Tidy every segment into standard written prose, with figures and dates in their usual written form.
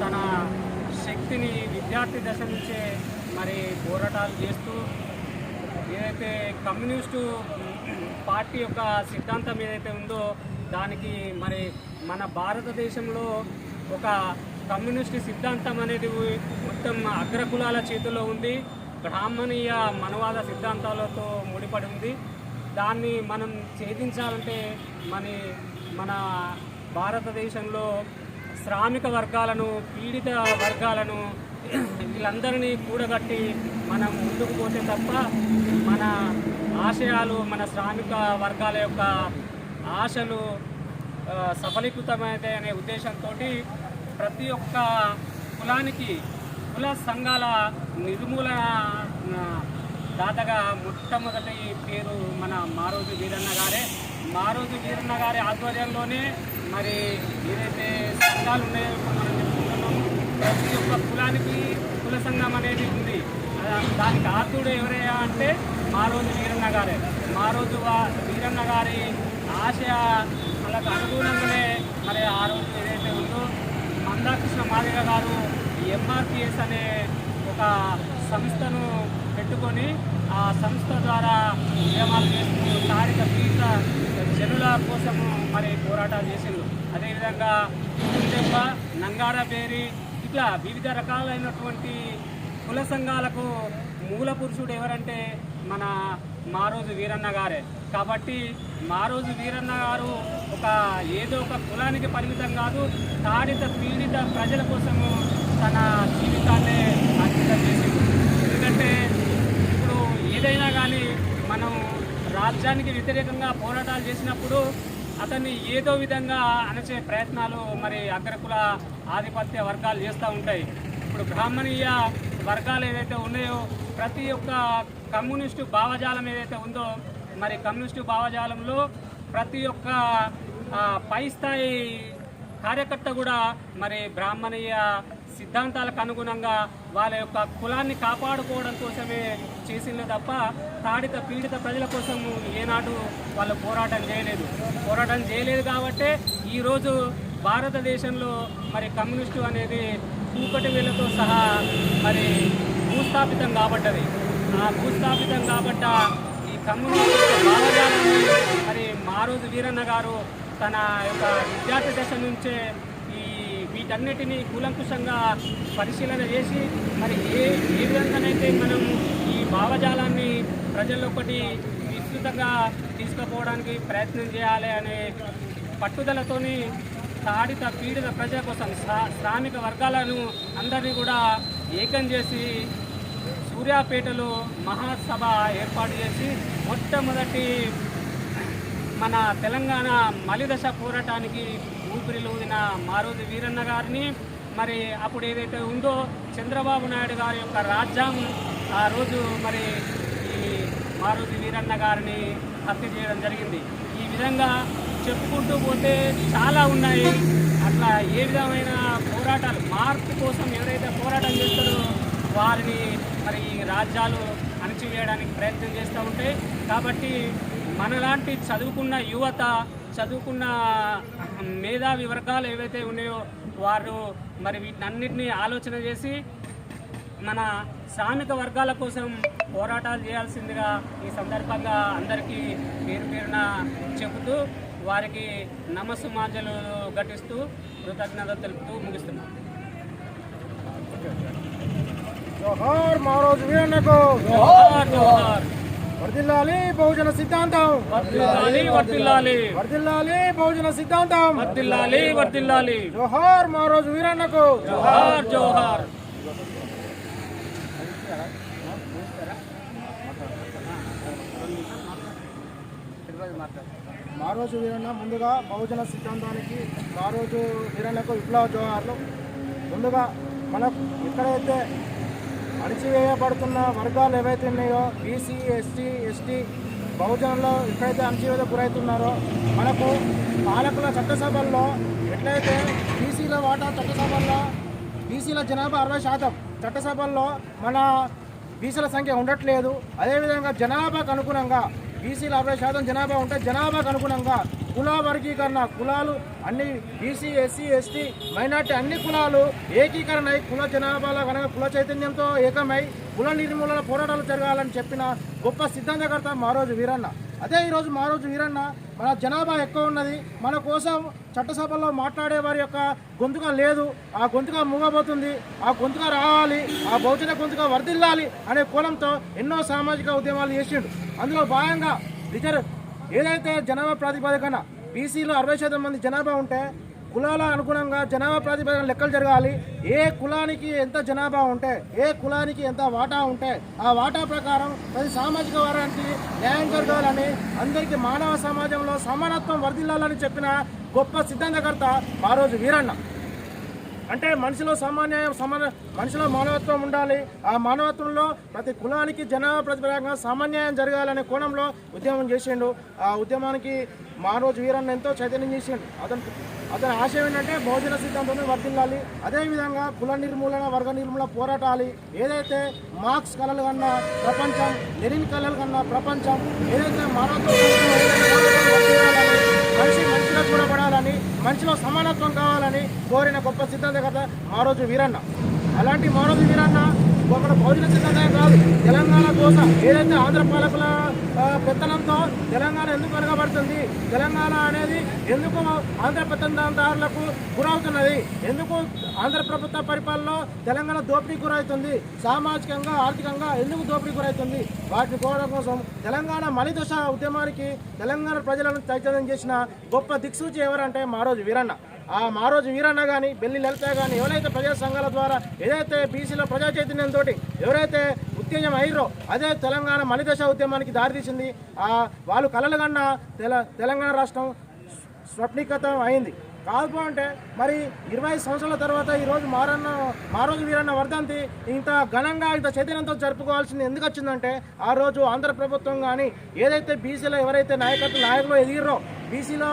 తన శక్తిని విద్యార్థి దశ నుంచే మరి పోరాటాలు చేస్తూ ఏదైతే కమ్యూనిస్టు పార్టీ యొక్క సిద్ధాంతం ఏదైతే ఉందో దానికి మరి మన భారతదేశంలో ఒక కమ్యూనిస్టు సిద్ధాంతం అనేది మొత్తం అగ్రకులాల చేతుల్లో ఉంది. బ్రాహ్మణీయ మనవాద సిద్ధాంతాలతో ముడిపడి ఉంది. దాన్ని మనం ఛేదించాలంటే మన భారతదేశంలో శ్రామిక వర్గాలను, పీడిత వర్గాలను వీళ్ళందరినీ కూడగట్టి మనం ముందుకు పోతే తప్ప మన ఆశయాలు, మన శ్రామిక వర్గాల యొక్క ఆశలు సఫలీకృతమైతే అనే ఉద్దేశంతో ప్రతి ఒక్క కులానికి కుల సంఘాల నిర్మూలన దాతగా మొట్టమొదటి పేరు మన మారోజు వీరన్న గారే. మారోజు వీరన్న గారి ఆధ్వర్యంలోనే మరి ఏదైతే సంఘాలు ఉన్నాయో మనం చెప్పుకుంటున్నాము, ప్రతి ఒక్క కులానికి కుల సంఘం అనేది ఉంది. దానికి ఆర్తుడు ఎవరయ్యా అంటే మారోజు వీరన్న గారే. మారోజు వీరన్న గారి ఆశయాలకు అనుగుణంగానే మరి ఆ రోజు ఏదైతే ఉందో మందాకృష్ణ మాదిగ గారు ఎంఆర్పిఎస్ అనే ఒక సంస్థను పెట్టుకొని ఆ సంస్థ ద్వారా ఉద్యమాలు చేస్తూ స్థానిక పీడిత జనుల కోసము మరి పోరాటాలు చేసిండ్రు. అదేవిధంగా కుందెబ్బ, నంగారబేరి ఇట్లా వివిధ రకాలైనటువంటి కుల సంఘాలకు మూల పురుషుడు ఎవరంటే మన మారోజు వీరన్న గారే. కాబట్టి మారోజు వీరన్న గారు ఏదో ఒక కులానికి పరిమితం కాదు, తాడిత పీడిత ప్రజల కోసము తన జీవితాన్ని అంకితం చేసింది. ఎందుకంటే ఇప్పుడు ఏదైనా కానీ మనం రాజ్యానికి వ్యతిరేకంగా పోరాటాలు చేసినప్పుడు అతన్ని ఏదో విధంగా అణచే ప్రయత్నాలు మరి అగ్రకుల ఆధిపత్య వర్గాలు చేస్తూ ఉంటాయి. ఇప్పుడు బ్రాహ్మణీయ వర్గాలు ఏదైతే ఉన్నాయో ప్రతి ఒక్క కమ్యూనిస్టు భావజాలం ఏదైతే ఉందో మరి కమ్యూనిస్టు భావజాలంలో ప్రతి ఒక్క పై స్థాయి కార్యకర్త కూడా మరి బ్రాహ్మణీయ సిద్ధాంతాలకు అనుగుణంగా వాళ్ళ యొక్క కులాన్ని కాపాడుకోవడం కోసమే చేసిందే తప్ప తాడిత పీడిత ప్రజల కోసం ఏనాడు వాళ్ళు పోరాటం చేయలేదు కాబట్టే ఈరోజు భారతదేశంలో మరి కమ్యూనిస్టు అనేది కూకటి వేలతో సహా మరి భూస్థాపితం కాబట్టది. ఆ భూస్థాపితం కాబట్ట ఈ కమ్యూనిస్టు భావజాలాన్ని మరి మారోజు వీరన్న గారు తన యొక్క విద్యార్థి దశ నుంచే వీటన్నిటినీ కూలంకుషంగా పరిశీలన చేసి మరి ఏ విధంగానైతే మనం ఈ భావజాలాన్ని ప్రజల్లోకి విస్తృతంగా తీసుకుపోవడానికి ప్రయత్నం చేయాలి అనే పట్టుదలతోని తాడిత పీడిత ప్రజల కోసం శ్రామిక వర్గాలను అందరినీ కూడా ఏకం చేసి సూర్యాపేటలో మహాసభ ఏర్పాటు చేసి మొట్టమొదటి మన తెలంగాణ మలిదశ పోరాటానికి ఊపిరిలూదిన మారోజు వీరన్న గారిని మరి అప్పుడు ఏదైతే ఉందో చంద్రబాబు నాయుడు గారి యొక్క రాజ్యాంగం ఆ రోజు మరి ఈ మారోజు వీరన్న గారిని హత్య చేయడం జరిగింది. ఈ విధంగా చెప్పుకుంటూ పోతే చాలా ఉన్నాయి. అట్లా ఏ విధమైన పోరాటాలు మార్పు కోసం ఎవరైతే పోరాటం చేస్తారో వారిని మరి ఈ రాజ్యాలు అణచివేయడానికి ప్రయత్నం చేస్తూ ఉంటాయి. కాబట్టి మనలాంటి చదువుకున్న యువత, చదువుకున్న మేధావి వర్గాలు ఏవైతే ఉన్నాయో వారు మరి వీటన్నిటినీ ఆలోచన చేసి మన శ్రామిక వర్గాల కోసం పోరాటాలు చేయాల్సిందిగా ఈ సందర్భంగా అందరికీ పేరున చెబుతూ వారికి నమస్సుమాంజలు ఘటిస్తూ కృతజ్ఞతలు తెలుపుతూ ముగిస్తున్నాం. జోహార్ మారోజు వీరన్నకు, జోహార్ జోహార్. వర్ధిల్లాలి బహుజన సిద్ధాంతం, వర్ధిల్లాలి వర్ధిల్లాలి, వర్ధిల్లాలి బహుజన సిద్ధాంతం, వర్ధిల్లాలి వర్ధిల్లాలి. జోహార్ మారోజు వీరన్నకు, జోహార్ జోహార్. మారోజు వీరన్న ముందుగా బహుజన సిద్ధాంతానికి మారోజు వీరన్నకు విప్లవ జోహార్లు. ముందుగా మనకు ఎక్కడైతే అణచివేయబడుతున్న వర్గాలు ఏవైతే ఉన్నాయో బీసీ, ఎస్టీ, ఎస్టీ బహుజనులు ఎక్కడైతే అణచివేతకు గురవుతున్నారో మనకు పాలకుల చట్టసభల్లో ఎట్లయితే బీసీల వాటా చట్టసభల్లో బీసీల జనాభా 60% చట్టసభల్లో మన బీసీల సంఖ్య ఉండట్లేదు. అదేవిధంగా జనాభాకు అనుగుణంగా బీసీలు 60% జనాభా ఉంటే జనాభాకు అనుగుణంగా కుల వర్గీకరణ, కులాలు అన్ని బీసీ, ఎస్సీ, ఎస్టీ, మైనార్టీ అన్ని కులాలు ఏకీకరణ అయి కుల జనాభాలో కనుక కుల చైతన్యంతో ఏకమై కుల నిర్మూలన పోరాటాలు జరగాలని చెప్పిన గొప్ప సిద్ధాంతకర్త మారోజు వీరన్న. అదే ఈరోజు మారోజు వీరన్న మన జనాభా ఎక్కువ ఉన్నది, మన కోసం చట్టసభల్లో మాట్లాడే వారి యొక్క గొంతుక లేదు, ఆ గొంతుక మూగబోతుంది, ఆ గొంతుక రావాలి, ఆ బహుజన గొంతుక వర్ధిల్లాలి అనే కోణంతో ఎన్నో సామాజిక ఉద్యమాలు చేసిండు. అందులో భాగంగా ఏదైతే జనాభా ప్రాతిపదికన బీసీలో 60% మంది జనాభా ఉంటే కులాల అనుగుణంగా జనాభా ప్రాతిపదికన లెక్కలు జరగాలి. ఏ కులానికి ఎంత జనాభా ఉంటే, ఏ కులానికి ఎంత వాటా ఉంటే ఆ వాటా ప్రకారం ప్రతి సామాజిక వర్గానికి న్యాయం జరగాలని, అందరికీ మానవ సమాజంలో సమానత్వం వర్ధిల్లాలని చెప్పిన గొప్ప సిద్ధాంతకర్త మారోజు వీరన్న. అంటే మనిషిలో మనిషిలో మానవత్వం ఉండాలి, ఆ మానవత్వంలో ప్రతి కులానికి జనాభా ప్రతిపరంగా సామాన్యాయం జరగాలనే కోణంలో ఉద్యమం చేసిండు. ఆ ఉద్యమానికి మారోజు వీరన్న ఎంతో చైతన్యం చేసిండు. అతని ఆశయం ఏంటంటే బహుజన సిద్ధాంతం వర్ధిల్లాలి. అదేవిధంగా కుల నిర్మూలన, వర్గ నిర్మూలన పోరాటాలి. ఏదైతే మార్క్స్ కళలు కన్నా ప్రపంచం, లెనిన్ కళలు కన్నా ప్రపంచం, ఏదైతే మానవత్వం మనిషిగా చూడబడాలని, మనిషిలో సమానత్వం కావాలని కోరిన గొప్ప సిద్ధాంతకర్త మారోజు వీరన్న. అలాంటి మారోజు వీరన్న ఒక బహుజన సిద్ధాంతం కాదు, తెలంగాణ కోసం ఏదైతే ఆంధ్ర పాలకుల పెత్తనంతో తెలంగాణ ఎందుకు వెనకబడుతుంది, తెలంగాణ అనేది ఎందుకు ఆంధ్ర పెత్తందారులకు గురవుతున్నది, ఎందుకు ఆంధ్ర ప్రభుత్వ పరిపాలనలో తెలంగాణ దోపిడీ గురవుతుంది, సామాజికంగా ఆర్థికంగా ఎందుకు దోపిడీ గురవుతుంది, వాటిని కోరడం కోసం తెలంగాణ మలిదశ ఉద్యమానికి తెలంగాణ ప్రజలను చైతన్యం చేసిన గొప్ప దిక్సూచి ఎవరంటే మారోజు వీరన్న. ఆ మారోజు వీరన్న కానీ, బెల్లి లలిత కానీ ఎవరైతే ప్రజా సంఘాల ద్వారా ఏదైతే బీసీలో ప్రజా చైతన్యంతో ఎవరైతే ఉత్తేజం అయ్యారో అదే తెలంగాణ మలిదశ ఉద్యమానికి దారితీసింది. వాళ్ళు కలలు కన్నా తెలంగాణ రాష్ట్రం స్వప్నికతం అయింది. కాకపోతే మరి 25 సంవత్సరాల తర్వాత ఈరోజు మారోజు వీరన్న వర్ధంతి ఇంత ఘనంగా ఇంత చైతన్యంతో జరుపుకోవాల్సింది ఎందుకు వచ్చిందంటే, ఆ రోజు ఆంధ్ర ప్రభుత్వం కానీ ఏదైతే బీసీలో ఎవరైతే నాయకులు ఎదిగిరో, బీసీలో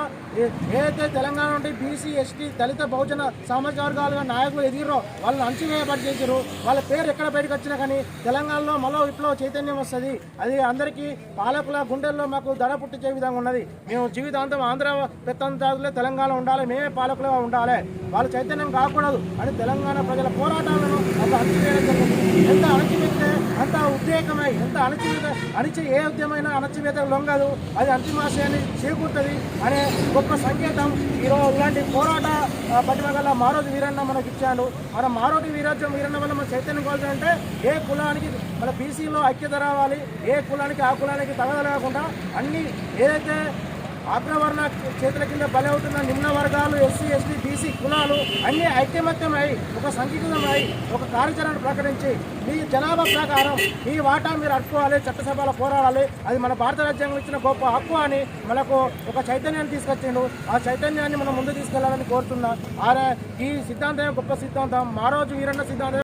ఏదైతే తెలంగాణ నుండి బీసీ, ఎస్టీ, దళిత, బహుజన సామాజిక వర్గాలుగా నాయకులు ఎదిగిరో వాళ్ళని అణచివేయబడి చేశారు. వాళ్ళ పేరు ఎక్కడ బయటకు వచ్చినా కానీ తెలంగాణలో మరో విప్లవ చైతన్యం వస్తుంది. అది అందరికీ పాలకుల గుండెల్లో మాకు దడ పుట్టించే విధంగా ఉన్నది. మేము జీవితాంతం ఆంధ్ర పెత్తందారులే తెలంగాణ ఉండాలి, మేమే పాలకులుగా ఉండాలి, వాళ్ళు చైతన్యం కాకూడదు అని తెలంగాణ ప్రజల పోరాటాలను ఒక అణచివేయడం జరిగింది. ఎంత అణచివేస్తే అంత ఉద్రేకమై, ఎంత ఏ ఉద్యమైనా అణచివేత లొంగదు, అది అంతిమాశయాన్ని చేకూరుతుంది అనే గొప్ప సంకేతం ఈరోజు ఇలాంటి పోరాట పటిమ గల మారోజు వీరన్న మనకు ఇచ్చాడు. మన మారోజు వీరన్న వల్ల మన చైతన్యం కోల్చాలంటే ఏ కులానికి మన బీసీలో ఐక్యత రావాలి, ఏ కులానికి ఆ కులానికి తగదలేకుండా అన్ని ఏదైతే అగ్రవర్ణ చేతుల కింద బలి అవుతున్న నిమ్న వర్గాలు, ఎస్సీ, ఎస్టీ, బీసీ కులాలు అన్నీ ఐక్యమత్యమై ఒక సంఘీకృతమై ఒక కార్యాచరణ ప్రకటించి మీ జనాభా ప్రకారం మీ వాటా మీరు అడుకోవాలి, చట్టసభలో పోరాడాలి. అది మన భారత రాజ్యాంగం ఇచ్చిన గొప్ప హక్కు అని మనకు ఒక చైతన్యాన్ని తీసుకొచ్చిండు. ఆ చైతన్యాన్ని మనం ముందు తీసుకెళ్లాలని కోరుతున్నా. ఈ సిద్ధాంతం గొప్ప సిద్ధాంతం, మారోజు వీరన్న సిద్ధాంతం.